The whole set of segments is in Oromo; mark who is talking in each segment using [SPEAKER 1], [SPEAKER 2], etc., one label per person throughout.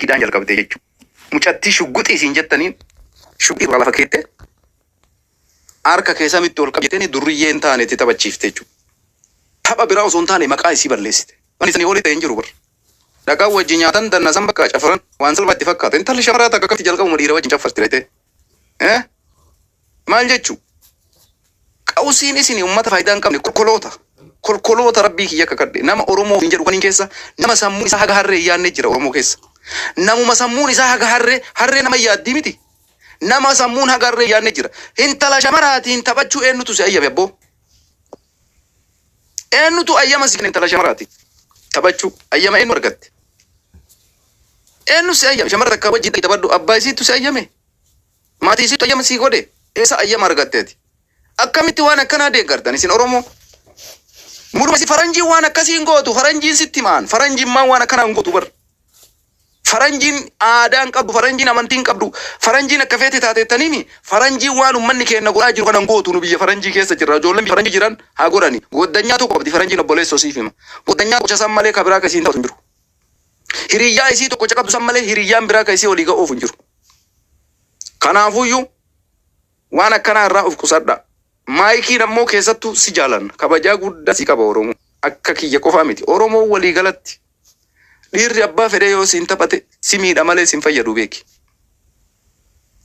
[SPEAKER 1] maaykiidhaan jalqabde jechuudha. Mucattii shugguxii siin jettaniin shugguxii irraa lafa keette harka keessa mitti ol qabjettanii durriyyee hin taane itti taphachiifte jechuudha. Tapha biraa osoo hin taane maqaa isii balleessite. Waan isanii oli ta'e hin jiru bara. Dhaqaa wajjin nyaatan dannasan bakka cafaran waan salphaatti fakkaata. Intalli shamaraa takka akkatti jalqabuma dhiira wajjin caffarti laite. Maal jechuu? Qawsiin isin uummata faayidaa hin qabne kolkoloota rabbii kiyya kakadde nama Oromoo hin jedhu kaniin keessa nama sammuun isaa haga harree yaadne jira Oromoo keessa. Namuma sammuun isaa haga harree nama yaaddii miti. Nama sammuun haga harree yaadne jira. Intala shamaraatiin taphachuu eenyutu si ayyame abboo? Eenyutu ayyama si intala shamaraatiin taphachuu ayyama eenyu argatte? Eenyu si ayyame? Shamara takka wajjin taphadhu abbaa isiitu si ayyame? Maatii isiitu ayyama si godhe? Eessa ayyama argatteeti? Akkamitti waan akkanaa deeggartan isin Oromoo? Muruma si faranjiin waan akkasiin gootu faranjiin sitti maan faranjiin maan waan akkanaa hin gootu bar. Faranjiin aadaan qabdu faranjiin amantiin qabdu faranjiin akka feete taateettaniimi faranjiin waan ummanni keenya godhaa jiru kanan gootu nu biyya faranjii keessa jirra ijoolleen faranjii jiran haa godhani goddanyaa tokko qabdi faranjiin obboleessa osiif hima goddanyaa qocha san malee kabiraa ka isiin ta'u hin jiru. Hiriyyaa isii tokko qabdu san malee hiriyyaan biraa ka isii olii ga'uuf hin jiru. Kanaafuyyuu waan akkanaa irraa of qusadha. Maayikiin ammoo keessattuu si jaalanna kabajaa guddaa si qaba Oromoo akka kiyya qofaa miti Oromoo walii galatti dhiirri abbaa fedhee yoo siin taphate si miidha malee siin fayyadu beeki.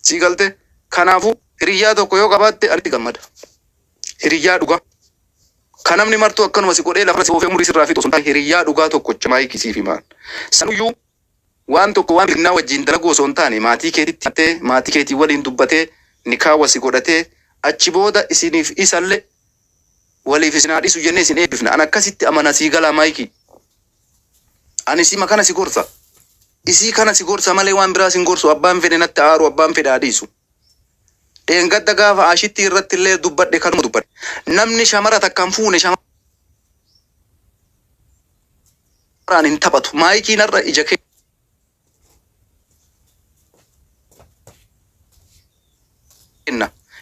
[SPEAKER 1] Si galte kanaafuu hiriyyaa tokko yoo qabaatte anitti gammada. Hiriyyaa dhugaa kan namni martuu akkanuma si godhee lafa si oofee umurii sirraa fixu sun hiriyyaa dhugaa tokkocha maayikii siif himaan. Sanuyyuu waan tokko waan bilinaa wajjin dalaguu osoo hin taane maatii keetitti hattee maatii keetii waliin dubbatee nikaawwa si godhatee achi booda isiniif isallee waliif isin haadhisu jennee isin eebbifna. An akkasitti amana sii galaa maayikii. Ani sima kana si gorsa. Isii kana si gorsa malee waan biraa sin gorsu abbaan fedhe natti aaru abbaan fedhe haadhisu. Dheengadda gaafa ashitti irratti illee dubbadhe kanuma dubbadhe. Namni shamara takkaan fuune shamaraan hin taphatu. Maayikiin irra ija kee.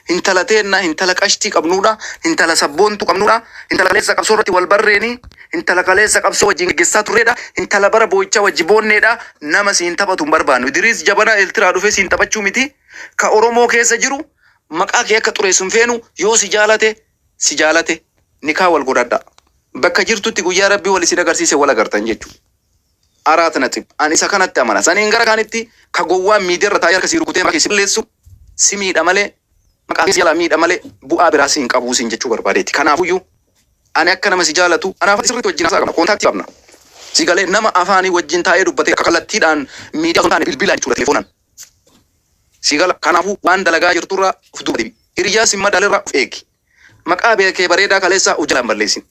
[SPEAKER 1] Intala teenna intala qashtii qabnuudha intala sabboontu qabnuudha intala kaleessa qabsoo irratti wal barreeni intala kaleessa qabsoo wajjin geggeessaa turreedha intala bara boo'ichaa wajji boonneedha nama siin taphatu hin barbaannu. Idriis Jabanaa Eeltiraa dhufee siin taphachuu miti ka Oromoo keessa jiru maqaa kee akka xureessu hin feenu yoo si jaalate nikaa wal godhadha. Bakka jirtutti guyyaa rabbii wal isin agarsiise wal agartan jechuudha. Araata natti ani isa kanatti amana saniin gara kaanitti ka gowwaan miidiyaa irra taa'ee harka sii rukutee maqaa si balleessu si miidha malee maqaa jala miidha malee bu'aa biraa siin qabu siin jechuu barbaadeeti. Kanaafuyyuu ani akka nama si jaalatu anaaf sirriitti wajjin haasaa qabna kontaaktii qabna. Si galee nama afaanii wajjin taa'ee dubbatee kallattiidhaan miidiyaa osoo taane bilbilaan jechuudha telefoonaan. Si gala kanaafuu waan dalagaa jirturraa of duuba deebi. Hiriyyaa si madaalirraa of eegi. Maqaa beekee bareedaa kaleessaa of jalaan balleessin.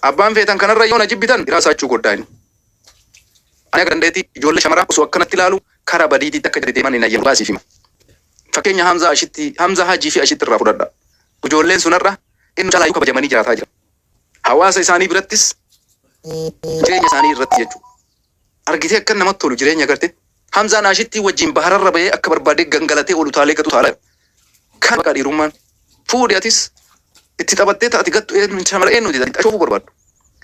[SPEAKER 1] Abbaan feetan kanarra yoo na jibbitan iraasaachuu goddaani. Ani akka dandeetti ijoollee shamaraa osoo akkanatti ilaalu karaa badiitiitti akka deeman hin ayyamu baasiif hima. Fakkeenya Hamza Hajii fi Ashitti irraa fudhadha. Ijoolleen sunarra inni caalaa kabajamanii jiraataa jira. Hawaasa isaanii birattis jireenya isaanii irratti jechuudha. Argitee akka namatti tolu jireenya agarte. Hamzaan Ashitti wajjin bahararra bahee akka barbaadee gangalatee olu taalee gatu taala. Kan bakka dhiirummaan fuudhi atis itti taphattee taati gattu shamara eenyuti ashoofuu barbaaddu.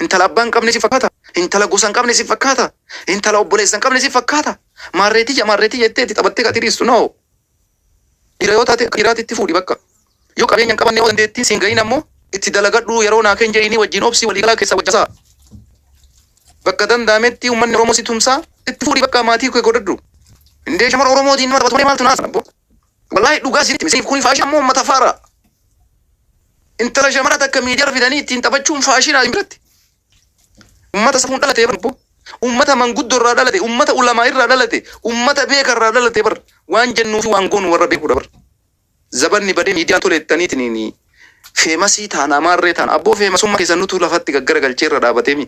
[SPEAKER 1] Intala abbaan qabne si fakkaata. Intala gosa hin qabne si fakkaata. Intala obboleessa hin qabne si fakkaata. Maarreetii jettee itti taphattee gati dhiistu noo. Dhiira yoo taate dhiiraatti itti fuudhi bakka. Yoo qabeenya hin qabanne yoo dandeettii siin gahin ammoo itti dalagadhu yeroo naa keenya inni wajjin obsi waliigalaa keessa wajjasaa. Bakka danda'ametti uummanni Oromoo si tumsaa itti fuudhi bakka maatii kee godhadhu. Indee shamara Oromootiin nama taphatu maaltu naasa abbo. Wallaahi dhugaa isinitti kun faashin ammoo uummata faara. Intala shamara takka miidiyaa fidanii ittiin taphachuun faashinaa hin biratti. Uummata safuun dhalatee barbo. Uummata manguddoo irraa dhalate, uummata ulamaa irraa dhalate, uummata beeka irraa dhalate bar waan jennuu fi waan goonu warra beekuudha bar. Zabanni badee miidiyaan toleettaniitiin feemasii taana amaarree taana abboo feemasummaa keessan nutu lafatti gaggara galchee irra dhaabateemi.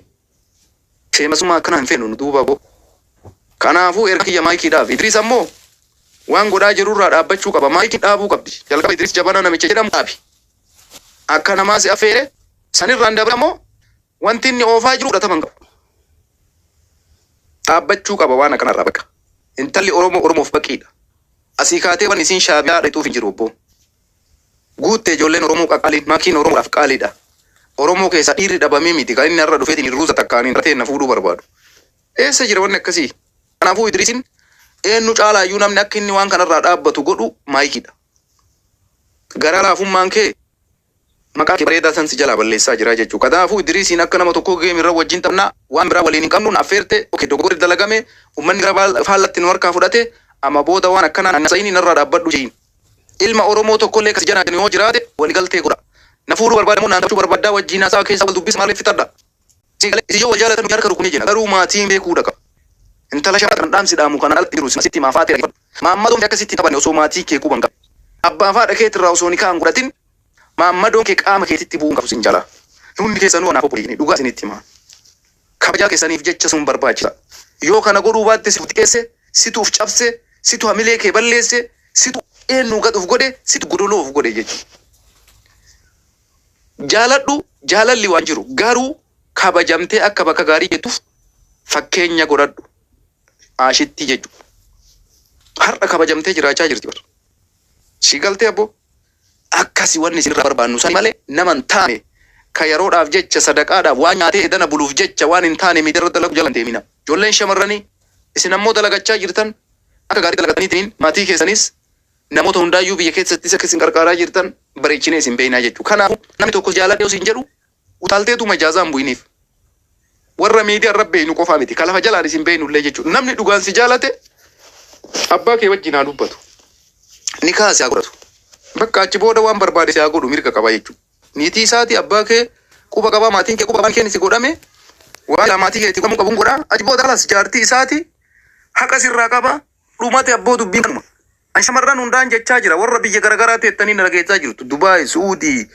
[SPEAKER 1] Feemasummaa akkanaa hin feenu nu duuba boo. Kanaafuu erga kiyya maayikiidhaaf Idriis ammoo waan godhaa jirurraa dhaabbachuu qaba. Maayikii dhaabuu qabdi. Jalqaba Idriis Jabanaa namicha jedhamu dhaabi. Akka namaa si affeere sanirraan dabra ammoo wanti inni oofaa jiru fudhataman qabu. Dhaabbachuu qaba waan akkanarraa bakka. Intalli Oromoof baqiidha. Asii kaatee waan isiin shaabiyaa dheetuuf hin jiru obbo. Guuttee ijoolleen Oromoo qaqqaaliin maakiin Oromoodhaaf qaaliidha. Oromoo keessa dhiirri dhabamee miti kan inni irra dhufeetiin hirruusa takkaaniin rateen na fuudhuu barbaadu. Eessa jira wanni akkasii? Kanaafuu Idriisiin eenyu caalaayyuu namni akka inni waan kanarraa dhaabbatu godhu Maayikiidha. Gara laafummaan kee maqaa kee bareedaa san si jalaa balleessaa jira jechuudha. Kanaafuu Idriisiin akka nama tokko geemirra wajjin taphna waan biraa waliin hin qabnu affeerte dogoggorri dalagame uummanni gara faallatti nu harkaa fudhate amma booda waan akkanaa nasa'iin irraa dhaabbadhu jeeyin. Ilma Oromoo tokkollee kas janaa yoo jiraate waliigaltee godha. Nafuuru barbaadamu naan tachuu barbaadaa wajjin haasaa keessa wal dubbisa maaliif fixadha. Isiyoo wal jaalatan harka rukunii jenna. Garuu maatiin beekuudha qaba. Intala sharaa kan dhaamsi dhaamu kana alatti jiru sitti maafaate rifadhu. Maammadoon akkasitti taphanne osoo maatii kee quban qabu. Abbaan faadha keetirraa osoo nikaa hin godhatin maammadoon kee qaama keetitti bu'uun qabu sin jala. Hundi keessanuu anaaf obboleeyyiin dhugaa isinitti himaa. Kabajaa keessaniif jecha sun barbaachisa. Yoo kana godhuu baatte situ xiqqeesse, situuf cabse, situ hamilee kee balleesse, situ eenyu gadhuuf godhe, situ godoloof godhe jechuudha. Jaaladhu jaalalli waan jiru garuu kabajamtee akka bakka gaarii jettuuf fakkeenya godhadhu. Aashitti jechuudha. Har'a kabajamtee jiraachaa jirti bara. Si galtee abbo akkasi wanni isin irraa barbaannu sani malee nama hin taane ka yeroodhaaf jecha sadaqaadhaaf waan nyaatee edana buluuf jecha waan hin taane miidirra dalagu jalan deemina. Ijoolleen shamarranii isin ammoo dalagachaa jirtan akka gaarii dalagatanii ta'in maatii keessanis namoota hundaayyuu biyya keessattis akka isin qarqaaraa jirtan bareechinee isin beeknaa jechuudha. Kanaafuu namni tokko jaaladhe isin jedhu utaalteetuma ijaazaa hin bu'iniif. Warra miidiyaa irra beeknu qofaa miti. Kalafa jalaan isin beeknullee jechuudha. Namni dhugaan si jaalate abbaa kee wajjin haa dubbatu. Ni kaase haa godhatu. Bakka achi booda waan barbaade si haa godhu mirga qaba jechuudha. Niitii isaati abbaa kee quba qabaa maatiin kee quba qabaan kee si godhame waan maatii keetti qabu qabuun godhaa. Achi booda alas jaartii isaati haqa sirraa qaba dhumate abboo dubbiin kanuma. An shamarran hundaan jechaa jira warra biyya garaagaraa teettanii na dhageessaa jirtu Dubaay, Suudii